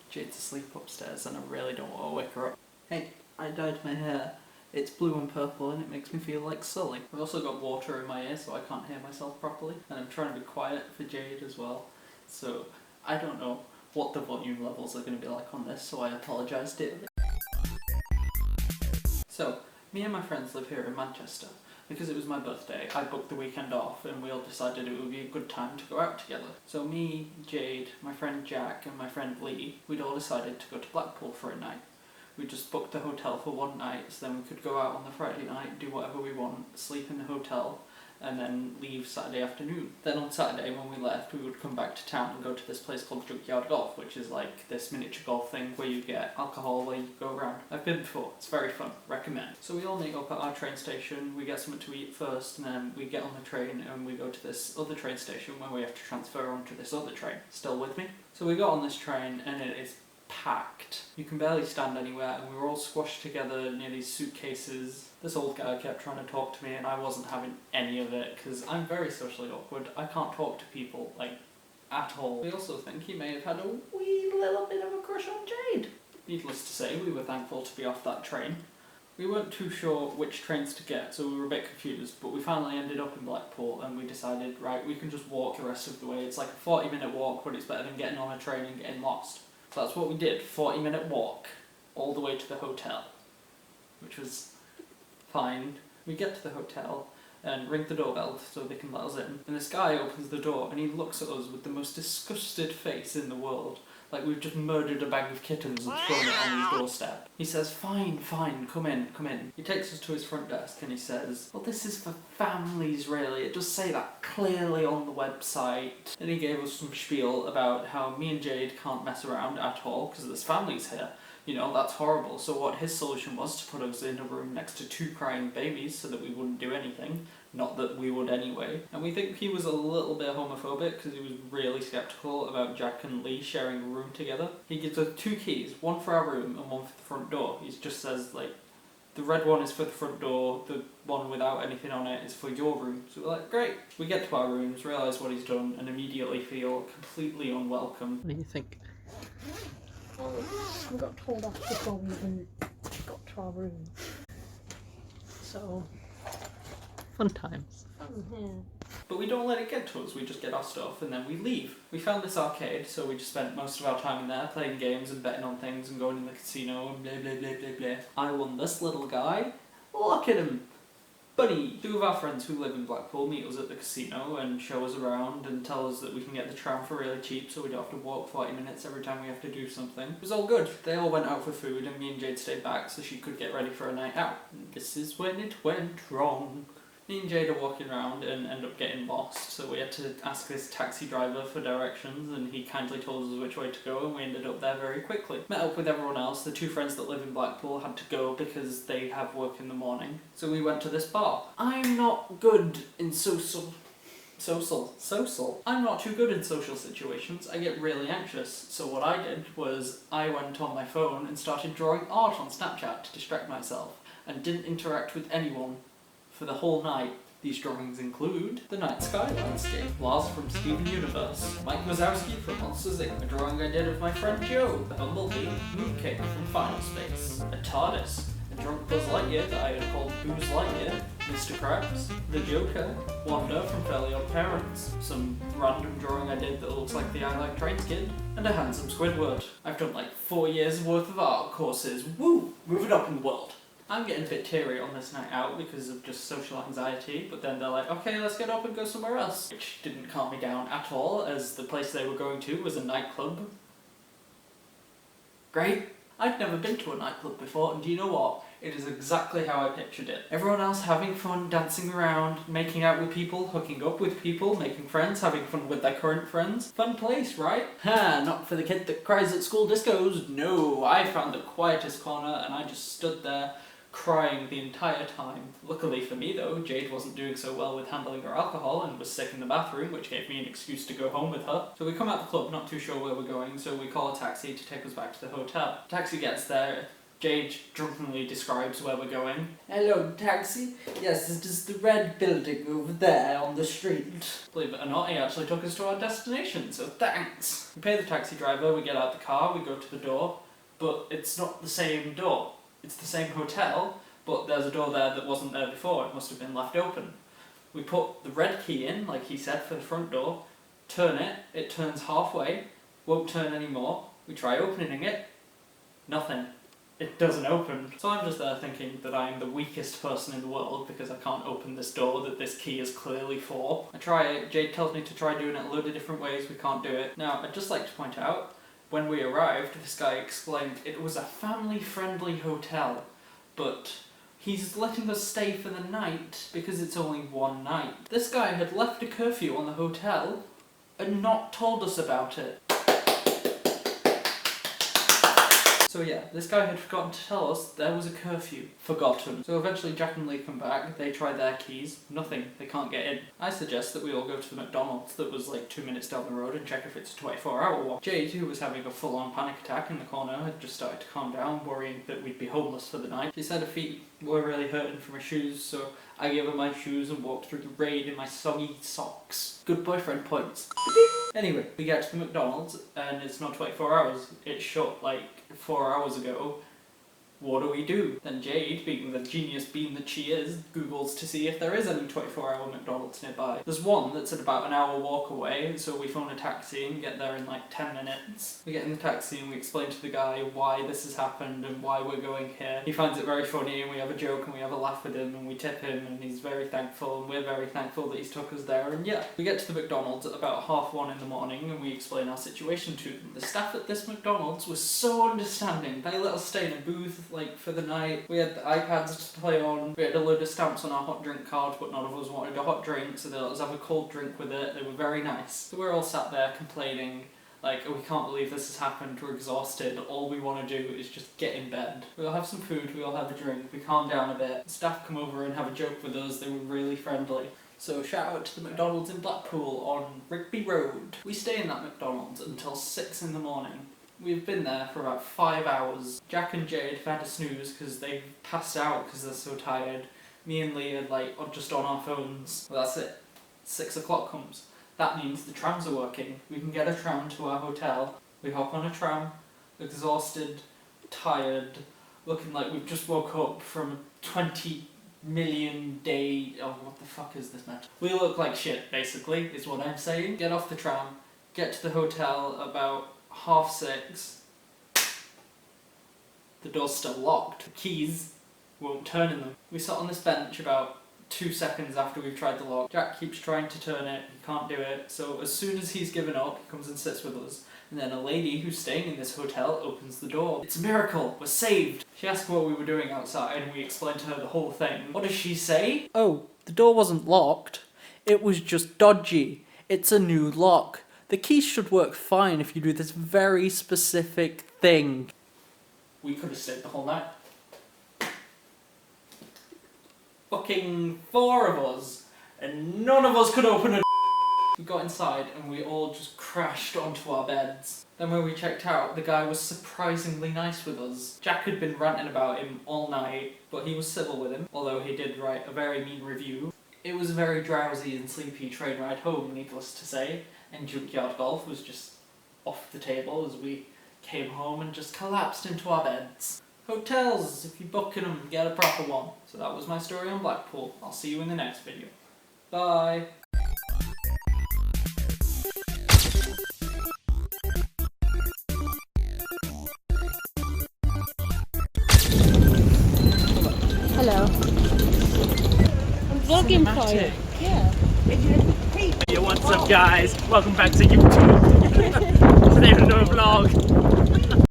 Jade's asleep upstairs and I really don't want to wake her up. Hey, I dyed my hair. It's blue and purple and it makes me feel like Sully. I've also got water in my ear so I can't hear myself properly, and I'm trying to be quiet for Jade as well. So I don't know what the volume levels are going to be like on this, so I apologise dearly. So, me and my friends live here in Manchester. Because it was my birthday, I booked the weekend off and we all decided it would be a good time to go out together. So me, Jade, my friend Jack and my friend Lee, we'd all decided to go to Blackpool for a night. We just booked the hotel for one night so then we could go out on the Friday night, do whatever we want, sleep in the hotel, and then leave Saturday afternoon. Then on Saturday when we left, we would come back to town and go to this place called Junkyard Golf, which is like this miniature golf thing where you get alcohol where you go around. I've been before, it's very fun, recommend. So we all meet up at our train station, we get something to eat first, and then we get on the train and we go to this other train station where we have to transfer onto this other train. Still with me? So we got on this train and it is packed. You can barely stand anywhere and we were all squashed together near these suitcases. This old guy kept trying to talk to me and I wasn't having any of it because I'm very socially awkward. I can't talk to people, like, at all. We also think he may have had a wee little bit of a crush on Jade. Needless to say, we were thankful to be off that train. We weren't too sure which trains to get, so we were a bit confused, but we finally ended up in Blackpool and we decided, right, we can just walk the rest of the way. It's like a 40-minute walk, but it's better than getting on a train and getting lost. So that's what we did, 40-minute walk, all the way to the hotel, which was fine. We get to the hotel and ring the doorbell so they can let us in, and this guy opens the door and he looks at us with the most disgusted face in the world, like we've just murdered a bag of kittens and thrown it on his doorstep. He says, fine, come in. He takes us to his front desk and he says, well, this is for families really, it does say that clearly on the website. And he gave us some spiel about how me and Jade can't mess around at all because there's families here. You know, that's horrible. So what his solution was to put us in a room next to 2 crying babies so that we wouldn't do anything. Not that we would anyway. And we think he was a little bit homophobic because he was really sceptical about Jack and Lee sharing a room together. He gives us 2 keys, one for our room and one for the front door. He just says, like, the red one is for the front door, the one without anything on it is for your room. So we're like, great. We get to our rooms, realise what he's done, and immediately feel completely unwelcome. What do you think? Well, we got told off before we even got to our room. So, fun times. Fun, yeah. But we don't let it get to us, we just get our stuff and then we leave. We found this arcade, so we just spent most of our time in there playing games and betting on things and going in the casino and blah blah blah blah blah. I won this little guy. Look at him! Bunny! 2 of our friends who live in Blackpool meet us at the casino and show us around and tell us that we can get the tram for really cheap so we don't have to walk 40 minutes every time we have to do something. It was all good. They all went out for food and me and Jade stayed back so she could get ready for a night out. And this is when it went wrong. Me and Jade are walking around and end up getting lost, so we had to ask this taxi driver for directions and he kindly told us which way to go and we ended up there very quickly. Met up with everyone else. The 2 friends that live in Blackpool had to go because they have work in the morning, so we went to this bar. I'm not good in social. I'm not too good in social situations. I get really anxious, so what I did was I went on my phone and started drawing art on Snapchat to distract myself and didn't interact with anyone for the whole night. These drawings include the night sky landscape, Lars from Steven Universe, Mike Wazowski from Monsters Inc., a drawing I did of my friend Joe, the Bumblebee, Mooncake from Final Space, a TARDIS, a drunk Buzz Lightyear that I had called Booze Lightyear, Mr. Krabs, the Joker, Wanda from Fairly Odd Parents, some random drawing I did that looks like the I Like Trains kid, and a handsome Squidward. I've done like 4 years worth of art courses. Woo! Moving up in the world. I'm getting a bit teary on this night out because of just social anxiety, but then they're like, okay, let's get up and go somewhere else. Which didn't calm me down at all, as the place they were going to was a nightclub. Great. I'd never been to a nightclub before, and do you know what? It is exactly how I pictured it. Everyone else having fun, dancing around, making out with people, hooking up with people, making friends, having fun with their current friends. Fun place, right? Ha, not for the kid that cries at school discos. No, I found the quietest corner and I just stood there crying the entire time. Luckily for me though, Jade wasn't doing so well with handling her alcohol and was sick in the bathroom, which gave me an excuse to go home with her. So we come out the club, not too sure where we're going, so we call a taxi to take us back to the hotel. Taxi gets there, Jade drunkenly describes where we're going. Hello, taxi. Yes, this is the red building over there on the street. Believe it or not, he actually took us to our destination, so thanks. We pay the taxi driver, we get out the car, we go to the door, but it's not the same door. It's the same hotel, but there's a door there that wasn't there before. It must have been left open. We put the red key in, like he said, for the front door, turn it, it turns halfway, won't turn anymore. We try opening it, nothing. It doesn't open. So I'm just there thinking that I am the weakest person in the world because I can't open this door that this key is clearly for. I try it, Jade tells me to try doing it a load of different ways, we can't do it. Now, I'd just like to point out, when we arrived, this guy explained it was a family-friendly hotel, but he's letting us stay for the night because it's only one night. This guy had left a curfew on the hotel and not told us about it. So yeah, this guy had forgotten to tell us there was a curfew. Forgotten. So eventually Jack and Lee come back, they try their keys, nothing, they can't get in. I suggest that we all go to the McDonald's that was like 2 minutes down the road and check if it's a 24-hour one. Jade, who was having a full-on panic attack in the corner, had just started to calm down, worrying that we'd be homeless for the night. She said her feet were really hurting from her shoes, so I gave her my shoes and walked through the rain in my soggy socks. Good boyfriend points. Anyway, we get to the McDonald's and it's not 24 hours, it's shut like 4 hours ago. What do? Then Jade, being the genius bean that she is, Googles to see if there is any 24-hour McDonald's nearby. There's one that's at about an hour walk away, so we phone a taxi and get there in like 10 minutes. We get in the taxi and we explain to the guy why this has happened and why we're going here. He finds it very funny and we have a joke and we have a laugh with him and we tip him and he's very thankful and we're very thankful that he's took us there, and yeah. We get to the McDonald's at about 1:30 in the morning and we explain our situation to them. The staff at this McDonald's was so understanding. They let us stay in a booth like for the night. We had the iPads to play on. We had a load of stamps on our hot drink card, but none of us wanted a hot drink, so they let us have a cold drink with it. They were very nice. So we're all sat there complaining, like, we can't believe this has happened, we're exhausted, all we want to do is just get in bed. We all have some food, we all have a drink, we calm down a bit. The staff come over and have a joke with us, they were really friendly. So shout out to the McDonald's in Blackpool on Rigby Road. We stay in that McDonald's until 6 in the morning. We've been there for about 5 hours. Jack and Jade have had a snooze because they've passed out because they're so tired. Me and Lee are just on our phones. Well, that's it. 6 o'clock comes. That means the trams are working. We can get a tram to our hotel. We hop on a tram, exhausted, tired, looking like we've just woke up from a 20 million day... Oh, what the fuck is this, man? We look like shit, basically, is what I'm saying. Get off the tram, get to the hotel about 6:30. The door's still locked. The keys won't turn in them. We sat on this bench about 2 seconds after we've tried the lock. Jack keeps trying to turn it, he can't do it, so as soon as he's given up, he comes and sits with us. And then a lady who's staying in this hotel opens the door. It's a miracle! We're saved! She asked what we were doing outside and we explained to her the whole thing. What does she say? Oh, the door wasn't locked. It was just dodgy. It's a new lock. The keys should work fine if you do this very specific thing. We could have stayed the whole night. Fucking 4 of us, and none of us could open a We got inside and we all just crashed onto our beds. Then when we checked out, the guy was surprisingly nice with us. Jack had been ranting about him all night, but he was civil with him, although he did write a very mean review. It was a very drowsy and sleepy train ride home, needless to say, and Junkyard Golf was just off the table as we came home and just collapsed into our beds. Hotels, if you're booking them, get a proper one. So that was my story on Blackpool. I'll see you in the next video. Bye! Hello. I'm vlogging for you. Yeah. Yo, what's up guys? Welcome back to YouTube. Today another vlog.